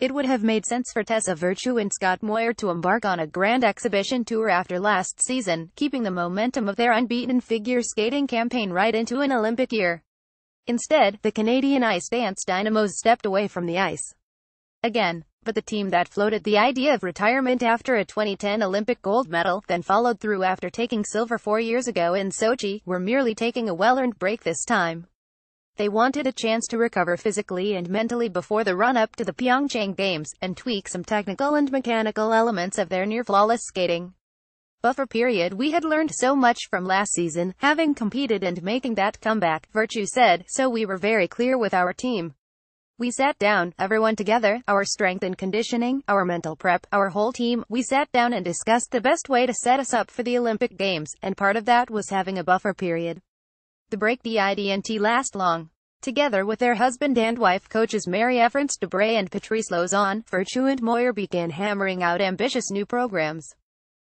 It would have made sense for Tessa Virtue and Scott Moir to embark on a grand exhibition tour after last season, keeping the momentum of their unbeaten figure skating campaign right into an Olympic year. Instead, the Canadian ice dance dynamos stepped away from the ice again. But the team that floated the idea of retirement after a 2010 Olympic gold medal, then followed through after taking silver 4 years ago in Sochi, were merely taking a well-earned break this time. They wanted a chance to recover physically and mentally before the run-up to the Pyeongchang Games, and tweak some technical and mechanical elements of their near-flawless skating. Buffer period. We had learned so much from last season, having competed and making that comeback, Virtue said, so we were very clear with our team. We sat down, everyone together, our strength and conditioning, our mental prep, our whole team. We sat down and discussed the best way to set us up for the Olympic Games, and part of that was having a buffer period. The break didn't last long. Together with their husband and wife coaches Marie-France Debray and Patrice Lauzon, Virtue and Moir began hammering out ambitious new programs.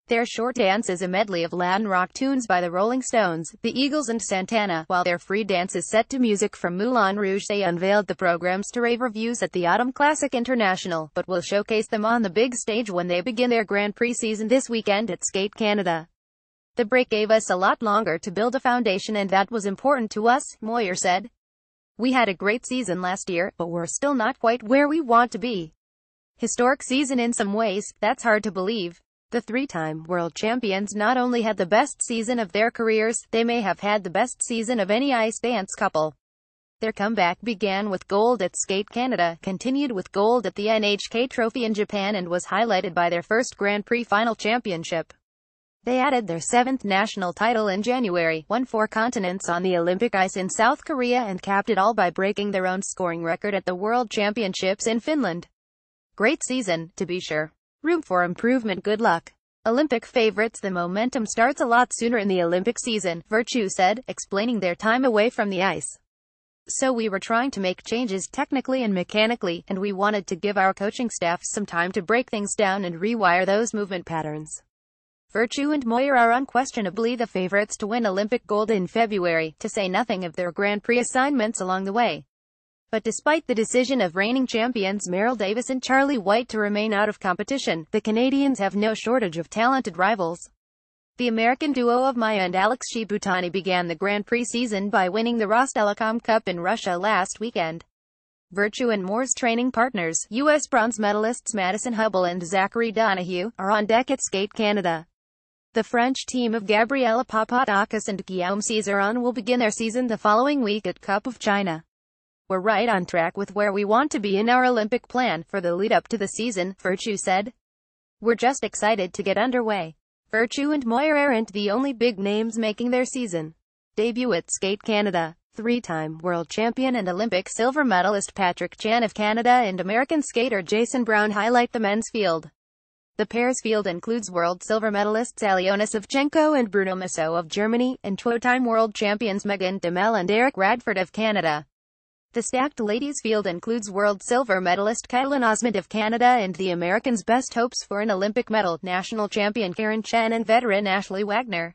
Their short dance is a medley of Latin rock tunes by the Rolling Stones, the Eagles and Santana, while their free dance is set to music from Moulin Rouge. They unveiled the programs to rave reviews at the Autumn Classic International, but will showcase them on the big stage when they begin their Grand Prix season this weekend at Skate Canada. The break gave us a lot longer to build a foundation, and that was important to us, Moir said. We had a great season last year, but we're still not quite where we want to be. Historic season in some ways, that's hard to believe. The three-time world champions not only had the best season of their careers, they may have had the best season of any ice dance couple. Their comeback began with gold at Skate Canada, continued with gold at the NHK Trophy in Japan, and was highlighted by their first Grand Prix final championship. They added their 7th national title in January, won 4 continents on the Olympic ice in South Korea, and capped it all by breaking their own scoring record at the World Championships in Finland. Great season, to be sure. Room for improvement. Good luck. Olympic favorites. The momentum starts a lot sooner in the Olympic season, Virtue said, explaining their time away from the ice. So we were trying to make changes technically and mechanically, and we wanted to give our coaching staff some time to break things down and rewire those movement patterns. Virtue and Moir are unquestionably the favorites to win Olympic gold in February, to say nothing of their Grand Prix assignments along the way. But despite the decision of reigning champions Meryl Davis and Charlie White to remain out of competition, the Canadians have no shortage of talented rivals. The American duo of Maya and Alex Shibutani began the Grand Prix season by winning the Rostelecom Cup in Russia last weekend. Virtue and Moir's training partners, U.S. bronze medalists Madison Hubble and Zachary Donahue, are on deck at Skate Canada. The French team of Gabriela Papadakis and Guillaume Cizeron will begin their season the following week at Cup of China. We're right on track with where we want to be in our Olympic plan for the lead-up to the season, Virtue said. We're just excited to get underway. Virtue and Moir aren't the only big names making their season debut at Skate Canada. 3-time world champion and Olympic silver medalist Patrick Chan of Canada and American skater Jason Brown highlight the men's field. The pair's field includes world silver medalists Aliona Savchenko and Bruno Massot of Germany, and 2-time world champions Megan Demel and Eric Radford of Canada. The stacked ladies' field includes world silver medalist Kylan Osmond of Canada and the Americans' best hopes for an Olympic medal, national champion Karen Chen and veteran Ashley Wagner.